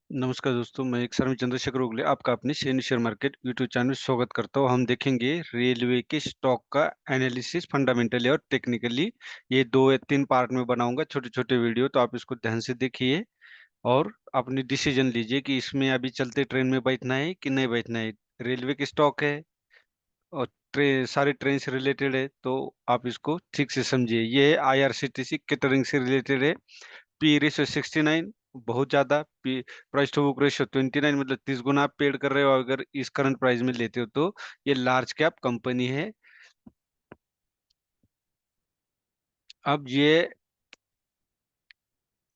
नमस्कार दोस्तों, मैं एक शर्मा चंद्रशेखर उगले आपका अपने सैन्य शेयर मार्केट यूट्यूब चैनल में स्वागत करता हूं। हम देखेंगे रेलवे के स्टॉक का एनालिसिस फंडामेंटली और टेक्निकली। ये 2 या 3 पार्ट में बनाऊंगा, छोटे-छोटे वीडियो, तो आप इसको ध्यान से देखिए और अपनी डिसीजन लीजिए कि इसमें अभी चलते ट्रेन में बैठना है कि नहीं बैठना है। रेलवे के स्टॉक है और सारी ट्रेन से रिलेटेड है, तो आप इसको ठीक से समझिए। ये आईआरसीटीसी कैटरिंग से रिलेटेड है। पी रेशियो 69, बहुत ज़्यादा। P price to book ratio 29, मतलब 30 गुना आप पेड कर रहे हो अगर इस करंट प्राइस में लेते हो तो। ये लार्ज कैप कंपनी है। अब ये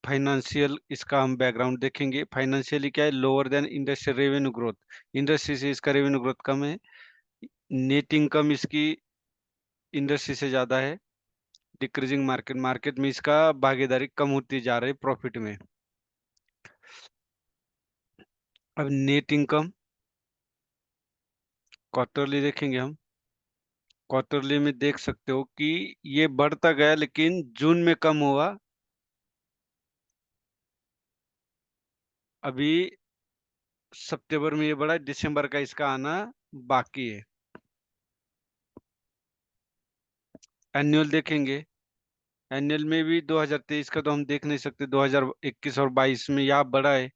फाइनेंशियल, इसका हम बैकग्राउंड देखेंगे। फाइनेंशियली क्या है, lower than industry revenue growth. Industry से इसका रेवेन्यू ग्रोथ कम है। नेट इनकम इसकी इंडस्ट्री से ज़्यादा है। डिक्रीजिंग मार्केट, मार्केट में इसका भागीदारी कम होती जा रही है प्रॉफिट में। अब नेट इनकम क्वार्टरली देखेंगे हम। क्वार्टरली में देख सकते हो कि ये बढ़ता गया लेकिन जून में कम हुआ। अभी सितंबर में ये बढ़ा, दिसंबर का इसका आना बाकी है। एनुअल देखेंगे। एनुअल में भी 2023 का तो हम देख नहीं सकते, 2021 और 22 में यहाँ बढ़ा है।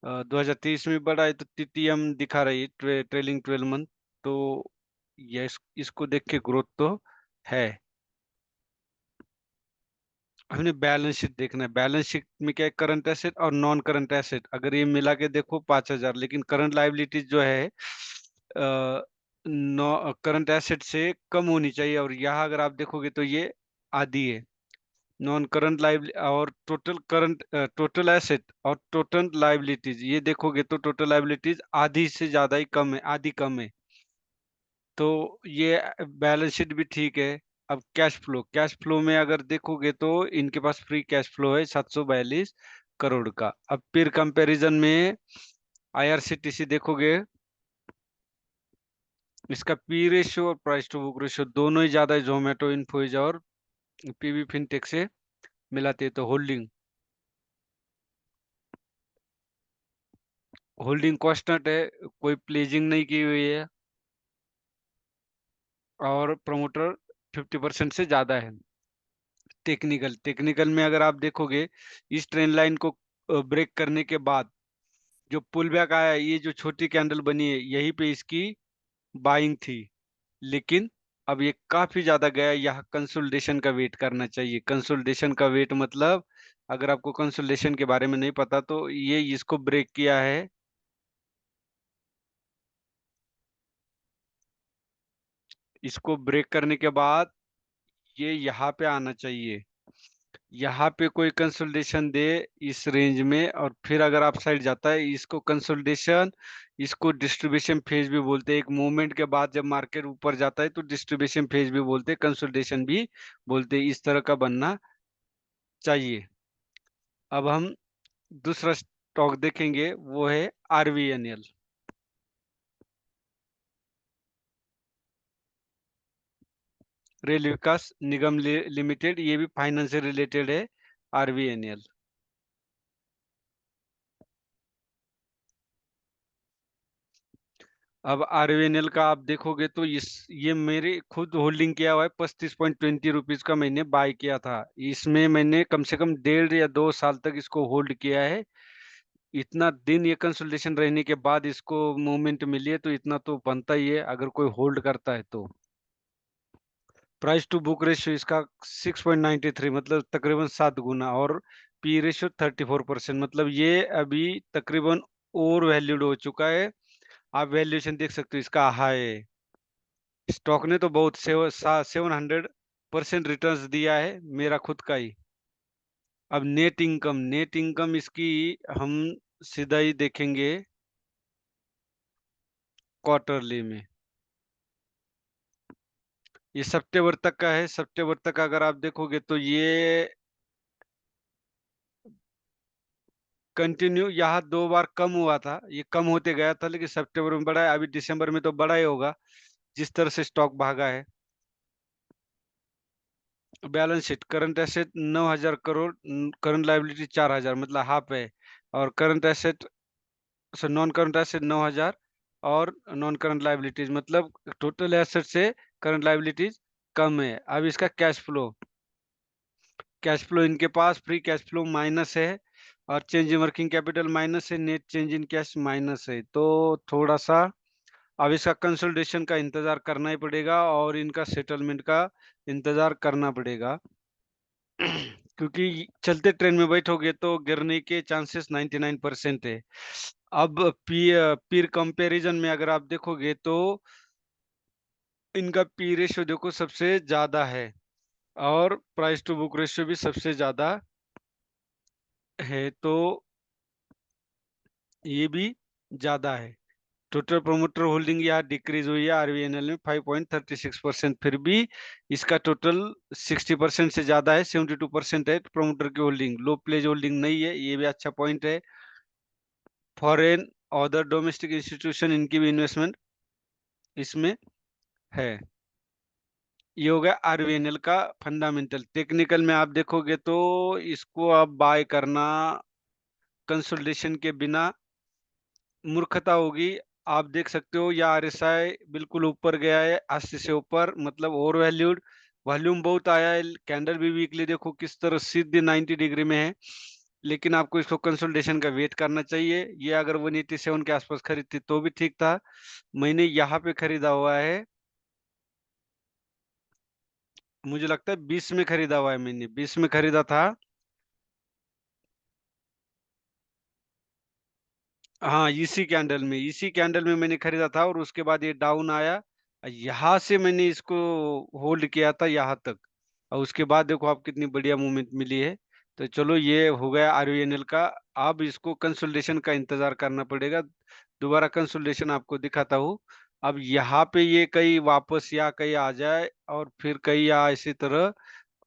2023 में बढ़ा है तो टीटीएम दिखा रही है, ट्रेलिंग 12 मंथ। तो ये इसको देख के ग्रोथ तो है। हमने बैलेंस शीट देखना है। बैलेंस शीट में क्या है, करंट एसेट और नॉन करंट एसेट अगर ये मिला के देखो 5,000, लेकिन करंट लाइबिलिटीज जो है नो करंट एसेट से कम होनी चाहिए, और यहाँ अगर आप देखोगे तो ये आधी है। नॉन करंट लाइबिलिटी और टोटल करंट, टोटल एसेट और टोटल लाइबिलिटीज ये देखोगे तो टोटल लाइबिलिटीज आधी से ज्यादा ही कम है, आधी कम है। तो ये बैलेंस शीट भी ठीक है। अब कैश फ्लो, कैश फ्लो में अगर देखोगे तो इनके पास फ्री कैश फ्लो है 742 करोड़ का। अब फिर कंपैरिजन में आईआरसीटीसी देखोगे, इसका पी रेशियो और प्राइस टू बुक रेशियो दोनों ही ज्यादा है जोमेटो, इन्फोसिस और पीवी फिनटेक से मिलाते हैं। तो होल्डिंग, होल्डिंग कांस्टेंट है, कोई प्लेजिंग नहीं की हुई है, और प्रमोटर 50% से ज्यादा है। टेक्निकल, टेक्निकल में अगर आप देखोगे, इस ट्रेंड लाइन को ब्रेक करने के बाद जो पुल बैक आया, ये जो छोटी कैंडल बनी है यहीं पे इसकी बाइंग थी। लेकिन अब ये काफी ज्यादा गया, यहाँ कंसोलिडेशन का वेट करना चाहिए। कंसोलिडेशन का वेट मतलब, अगर आपको कंसोलिडेशन के बारे में नहीं पता तो ये इसको ब्रेक किया है। इसको ब्रेक करने के बाद ये यहाँ पे आना चाहिए। यहाँ पे कोई कंसोलिडेशन दे इस रेंज में, और फिर अगर आप साइड जाता है, इसको कंसोलिडेशन, इसको डिस्ट्रीब्यूशन फेज भी बोलते हैं। एक मूवमेंट के बाद जब मार्केट ऊपर जाता है तो डिस्ट्रीब्यूशन फेज भी बोलते हैं, कंसोलिडेशन भी बोलते हैं। इस तरह का बनना चाहिए। अब हम दूसरा स्टॉक देखेंगे, वो है आरवीएनएल। रेल विकास निगम लिमिटेड, ये भी फाइनेंस से रिलेटेड है, आरवीएनएल। अब आरवीएनएल का आप देखोगे तो ये मेरे खुद होल्डिंग किया हुआ है। 35.20 रुपीज का मैंने बाय किया था। इसमें मैंने कम से कम 1.5 या 2 साल तक इसको होल्ड किया है। इतना दिन ये कंसोलिडेशन रहने के बाद इसको मूवमेंट मिली है, तो इतना तो बनता ही है अगर कोई होल्ड करता है तो। प्राइस टू बुक रेशियो इसका 6.93, मतलब तकरीबन 7 गुना, और पी रेशियो 34%, मतलब ये अभी तकरीबन ओवर वैल्यूड हो चुका है। आप वैल्यूएशन देख सकते हो इसका हाई है। स्टॉक ने तो बहुत 700% रिटर्न्स दिया है, मेरा खुद का ही। अब नेट इनकम, नेट इनकम इसकी हम सीधा ही देखेंगे क्वार्टरली में। ये सितंबर तक का है। सितंबर तक अगर आप देखोगे तो ये कंटिन्यू, यहाँ 2 बार कम हुआ था, ये कम होते गया था, लेकिन सितंबर में बढ़ा है। अभी दिसंबर में तो बढ़ा ही होगा जिस तरह से स्टॉक भागा है। Balance sheet, current asset 9,000 crore, current liability 4,000, मतलब हाफ है। और current asset non current asset 9,000 और नॉन करंट लाइबिलिटीज, मतलब टोटल एसेट से करंट लाइबिलिटीज कम है। अब इसका कैश फ्लो इनके पास फ्री कैश फ्लो माइनस है, और change in working capital minus है, net change in cash minus है। तो थोड़ा सा अब इसका कंसोलिडेशन का इंतजार करना ही पड़ेगा और इनका सेटलमेंट का इंतजार करना पड़ेगा। क्योंकि चलते ट्रेन में बैठोगे तो गिरने के चांसेस 99% है। अब पीर कंपैरिजन में अगर आप देखोगे तो इनका पी रेशियो देखो सबसे ज्यादा है, और प्राइस टू बुक रेशियो भी सबसे ज्यादा है, तो ये भी ज्यादा है। टोटल प्रोमोटर होल्डिंग यहाँ डिक्रीज हुई है आरवीएनएल में 5.36%, फिर भी इसका टोटल 60% से ज्यादा है, 72% है प्रोमोटर की होल्डिंग। लो प्लेज होल्डिंग नहीं है, ये भी अच्छा पॉइंट है। फॉरेन अदर डोमेस्टिक इंस्टीट्यूशन इनकी भी इन्वेस्टमेंट इसमें है। ये हो गया आरवीएनएल का फंडामेंटल। टेक्निकल में आप देखोगे तो इसको अब बाय करना कंसोलिडेशन के बिना मूर्खता होगी। आप देख सकते हो या आरएसआई बिल्कुल ऊपर गया है 80 से ऊपर, मतलब ओवर वैल्यूड। वॉल्यूम बहुत आया है, कैंडल भी वीकली देखो किस तरह सीधे 90 डिग्री में है, लेकिन आपको इसको कंसोलिडेशन का वेट करना चाहिए। ये अगर 187 के आसपास खरीदती तो भी ठीक था। मैंने यहाँ पे खरीदा हुआ है, मुझे लगता है 20 में खरीदा हुआ है, मैंने 20 में खरीदा था। हाँ, इसी कैंडल में मैंने खरीदा था, और उसके बाद ये डाउन आया, यहाँ से मैंने इसको होल्ड किया था यहाँ तक, और उसके बाद देखो आप कितनी बढ़िया मूवमेंट मिली है। तो चलो ये हो गया आरवीएनएल का। अब इसको कंसोलिडेशन का इंतजार करना पड़ेगा, दोबारा कंसोलिडेशन आपको दिखाता हूँ। अब यहाँ पे ये कहीं वापस या कहीं आ जाए, और फिर कहीं या इसी तरह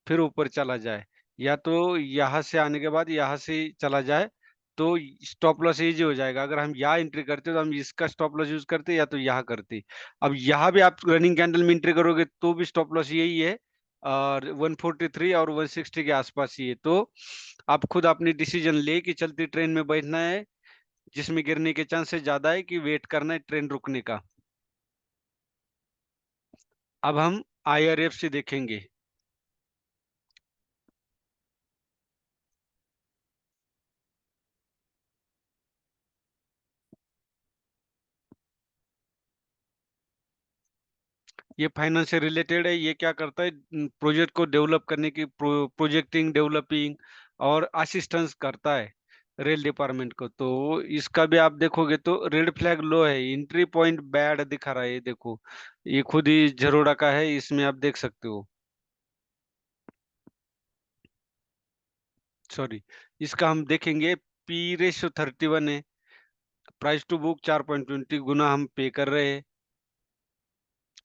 फिर ऊपर चला जाए, या तो यहाँ से आने के बाद यहाँ से चला जाए, तो स्टॉप लॉस इजी हो जाएगा। अगर हम यहाँ एंट्री करते तो हम इसका स्टॉप लॉस यूज करते, या तो यहाँ करते। अब यहाँ भी आप रनिंग कैंडल में एंट्री करोगे तो भी स्टॉप लॉस यही है, और 143 और 160 के आसपास ही है। तो आप खुद अपनी डिसीजन ले कि चलती ट्रेन में बैठना है जिसमें गिरने के चांसेस ज्यादा है, कि वेट करना है ट्रेन रुकने का। अब हम आईआरएफ से देखेंगे। ये फाइनेंस से रिलेटेड है। ये क्या करता है, प्रोजेक्ट को डेवलप करने की प्रोजेक्टिंग डेवलपिंग और असिस्टेंस करता है रेल डिपार्टमेंट को। तो इसका भी आप देखोगे तो रेड फ्लैग लो है, एंट्री पॉइंट बैड दिखा रहा है, ये देखो, ये खुद ही झरोड़ा का है, इसमें आप देख सकते हो। सॉरी, इसका हम देखेंगे, पी रेशियो 31 है, प्राइस टू बुक 4.20 गुना हम पे कर रहे हैं।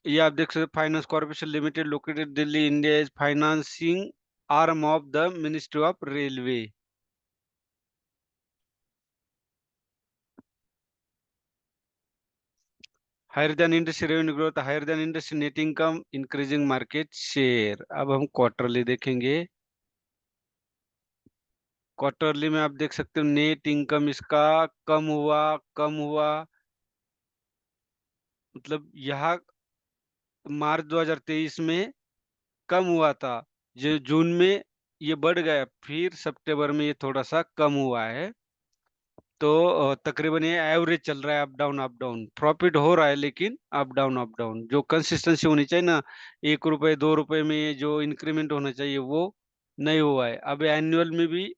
ये आप देख सकते हो, finance corporation limited located Delhi India is financing arm of the ministry of railway. Higher than industry revenue growth, higher than industry net income, increasing market share. अब हम क्वार्टरली देखेंगे। क्वार्टरली में आप देख सकते हो नेट इनकम इसका कम हुआ, मतलब यहाँ मार्च 2023 में कम हुआ था, जो जून में ये बढ़ गया, फिर सितंबर में ये थोड़ा सा कम हुआ है। तो तकरीबन ये एवरेज चल रहा है, अप डाउन प्रॉफिट हो रहा है, लेकिन अप डाउन जो कंसिस्टेंसी होनी चाहिए ना, 1 रुपए 2 रुपए में जो इंक्रीमेंट होना चाहिए वो नहीं हुआ है। अब एनुअल में भी,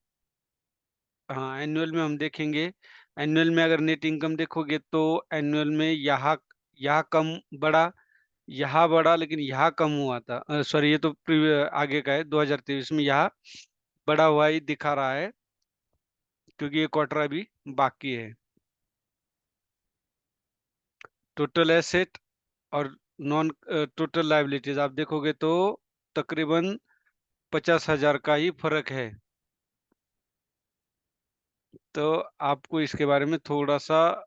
हाँ एनुअल में हम देखेंगे। एनुअल में अगर नेट इनकम देखोगे तो एनुअल में यहाँ यहाँ कम बढ़ा, यहाँ बढ़ा, लेकिन यहाँ कम हुआ था। सॉरी, ये तो आगे का है, 2023 में यहाँ बढ़ा हुआ ही दिखा रहा है, क्योंकि ये क्वार्टर अभी बाकी है। टोटल एसेट और नॉन टोटल लाइबिलिटीज आप देखोगे तो तकरीबन 50,000 का ही फर्क है। तो आपको इसके बारे में थोड़ा सा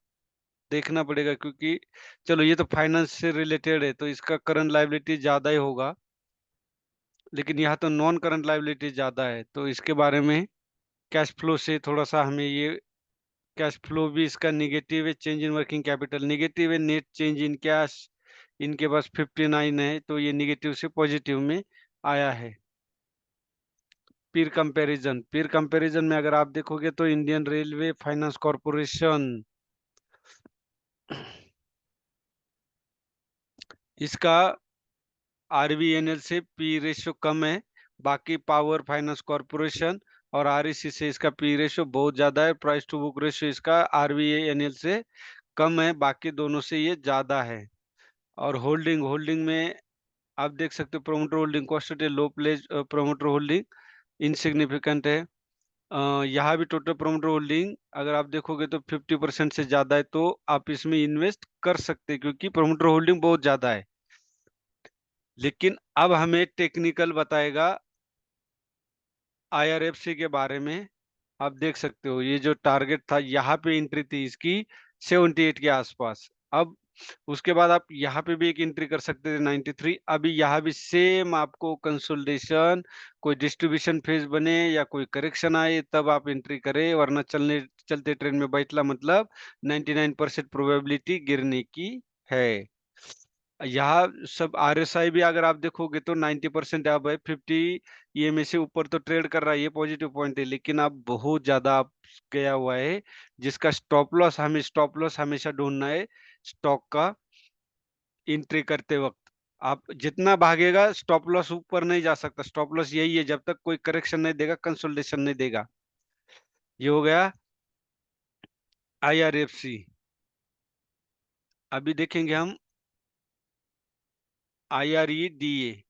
देखना पड़ेगा, क्योंकि चलो ये तो फाइनेंस से रिलेटेड है तो इसका करंट लाइबिलिटी ज्यादा ही होगा, लेकिन यहाँ तो नॉन करंट लाइबिलिटी ज्यादा है, तो इसके बारे में कैश फ्लो से थोड़ा सा हमें ये कैश फ्लो भी इसका निगेटिव है, change in working capital negative है, नेट चेंज इन कैश इनके पास 59 है, तो ये निगेटिव से पॉजिटिव में आया है। पीर कंपैरिजन में अगर आप देखोगे तो इंडियन रेलवे फाइनेंस कॉरपोरेशन, इसका आरवीएनएल से पी रेशियो कम है, बाकी पावर फाइनेंस कॉरपोरेशन और आरईसी से इसका पी रेशियो बहुत ज्यादा है। प्राइस टू बुक रेशियो इसका आरवीएनएल से कम है, बाकी दोनों से ये ज्यादा है। और होल्डिंग होल्डिंग में आप देख सकते हो, promoter holding cost low pledge promoter holding insignificant है। यहाँ भी टोटल प्रोमोटर होल्डिंग अगर आप देखोगे तो 50% से ज्यादा है, तो आप इसमें इन्वेस्ट कर सकते हैं क्योंकि प्रोमोटर होल्डिंग बहुत ज्यादा है। लेकिन अब हमें टेक्निकल बताएगा आईआरएफसी के बारे में। आप देख सकते हो ये जो टारगेट था, यहाँ पे एंट्री थी इसकी 78 के आसपास। अब उसके बाद आप यहाँ पे भी एक एंट्री कर सकते थे 93। अभी यहाँ भी सेम आपको कंसोलिडेशन, कोई डिस्ट्रीब्यूशन फेज बने या कोई करेक्शन आए तब आप एंट्री करें, वरना चलते ट्रेन में बैठला मतलब 99% प्रोबेबिलिटी गिरने की है। यहाँ सब आरएसआई भी अगर आप देखोगे तो 90% अब है, 50 ईएमए से ऊपर तो ट्रेड कर रहा है, ये पॉजिटिव पॉइंट है। लेकिन अब बहुत ज्यादा up गया हुआ है, जिसका स्टॉप लॉस हमेशा ढूंढना है स्टॉक का एंट्री करते वक्त। आप जितना भागेगा स्टॉप लॉस ऊपर नहीं जा सकता, स्टॉप लॉस यही है जब तक कोई करेक्शन नहीं देगा, कंसोलिडेशन नहीं देगा। ये हो गया आईआरएफसी। अभी देखेंगे हम IREDA,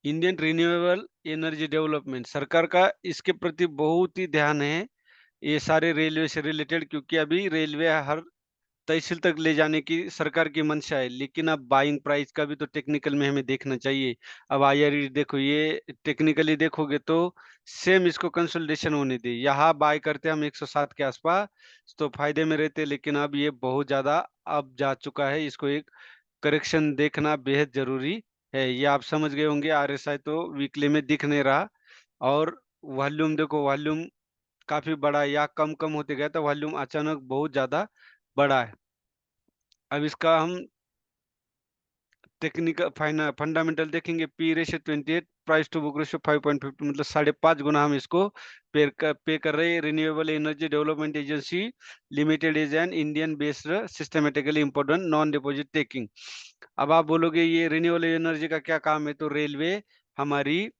Indian renewable energy development. सरकार का इसके प्रति बहुत ही ध्यान है, ये सारे रेलवे से रिलेटेड, क्योंकि अभी रेलवे हर तहसील तक ले जाने की सरकार की मंशा है। लेकिन अब बाइंग प्राइस का भी तो टेक्निकल में हमें देखना चाहिए। अब आईआरई देखो, ये टेक्निकली देखोगे तो सेम इसको कंसोलिडेशन होने दे, यहाँ बाय करते हम 107 के आसपास तो फायदे में रहते। लेकिन अब ये बहुत ज्यादा अब जा चुका है, इसको एक करेक्शन देखना बेहद जरूरी है। ये आप समझ गए होंगे, आरएसआई तो वीकली में दिख नहीं रहा। और वॉल्यूम देखो, वॉल्यूम काफी बड़ा है, या कम कम होते गया तो वॉल्यूम अचानक बहुत ज्यादा बड़ा है। अब इसका हम टेक्निकल फंडामेंटल देखेंगे। P ratio 28, price to book ratio 5.50, मतलब 5.5 गुना हम इसको पे कर रहे हैं। Renewable energy development agency limited is an Indian based systematically important non deposit taking. अब आप बोलोगे ये रिन्यूएबल एनर्जी का क्या काम है, तो रेलवे हमारी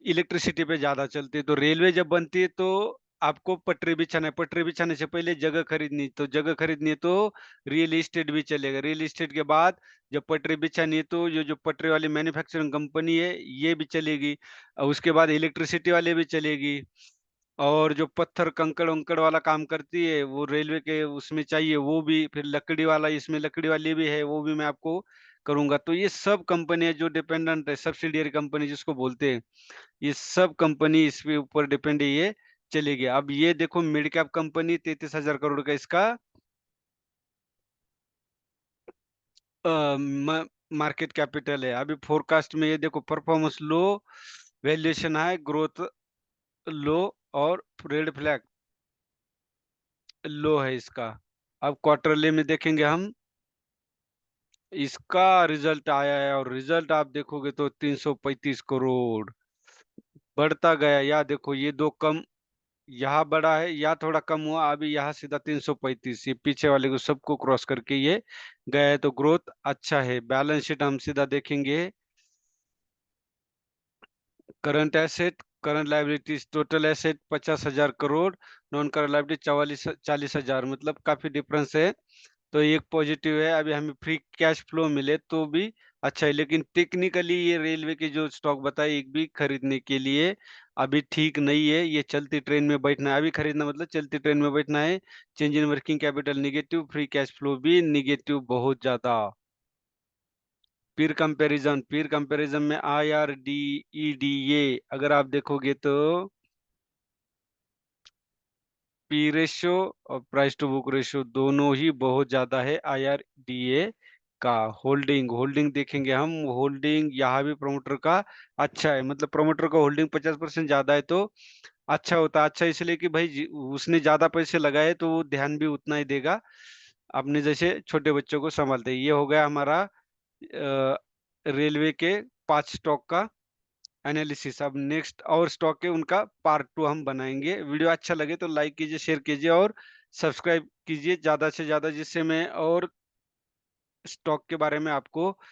इलेक्ट्रिसिटी पे ज्यादा चलती है, तो रेलवे जब बनती है तो आपको पटरी बिछाना है, पटरी बिछाने से पहले जगह खरीदनी, तो जगह खरीदनी है तो रियल एस्टेट भी चलेगा। रियल एस्टेट के बाद जब पटरी बिछानी है तो ये जो पटरी वाली मैन्युफैक्चरिंग कंपनी है ये भी चलेगी, और उसके बाद इलेक्ट्रिसिटी वाले भी चलेगी। और जो पत्थर कंकड़ उंकड़ वाला काम करती है वो रेलवे के उसमें चाहिए, वो भी। फिर लकड़ी वाला, इसमें लकड़ी वाली भी है, वो भी मैं आपको करूंगा। तो ये सब कंपनियां जो डिपेंडेंट है, सब्सिडियरी कंपनी जिसको बोलते हैं, ये सब कंपनी इस पे ऊपर डिपेंड है, ये चलेगी। अब ये देखो मिड कैप कंपनी 33,000 करोड़ का इसका मार्केट कैपिटल है। अभी फोरकास्ट में ये देखो, performance low, valuation high, growth लो, और रेड फ्लैग लो है इसका। अब क्वार्टरली में देखेंगे हम, इसका रिजल्ट आया है और रिजल्ट आप देखोगे तो 335 करोड़ बढ़ता गया। या देखो ये दो कम, यहाँ बड़ा है, या थोड़ा कम हुआ, अभी यहाँ सीधा 335, ये पीछे वाले को सबको क्रॉस करके ये गया है, तो ग्रोथ अच्छा है। बैलेंस शीट हम सीधा देखेंगे, current asset, current liabilities, total asset 50,000 crore, non current liability 40,000, मतलब काफी डिफरेंस है। तो एक पॉजिटिव है। अभी हमें फ्री कैश फ्लो मिले तो भी अच्छा है, लेकिन टेक्निकली ये रेलवे के जो स्टॉक बताए एक भी खरीदने के लिए अभी ठीक नहीं है। ये चलती ट्रेन में बैठना है, अभी खरीदना मतलब चलती ट्रेन में बैठना है। Change in working capital negative, free cash flow भी निगेटिव बहुत ज्यादा। पीर कंपैरिजन में IRDEDA अगर आप देखोगे तो पी रेशियो और प्राइस टू बुक रेशियो दोनों ही बहुत ज्यादा है IRDA का होल्डिंग देखेंगे हम। होल्डिंग यहाँ भी प्रमोटर का अच्छा है, मतलब प्रमोटर का होल्डिंग 50% ज्यादा है तो अच्छा होता है। अच्छा इसलिए कि भाई उसने ज्यादा पैसे लगाए तो वो ध्यान भी उतना ही देगा, अपने जैसे छोटे बच्चों को संभालते। ये हो गया हमारा रेलवे के 5 स्टॉक का एनालिसिस। अब नेक्स्ट और स्टॉक है, उनका पार्ट 2 हम बनाएंगे। वीडियो अच्छा लगे तो लाइक कीजिए, शेयर कीजिए और सब्सक्राइब कीजिए ज्यादा से ज्यादा, जिससे मैं और स्टॉक के बारे में आपको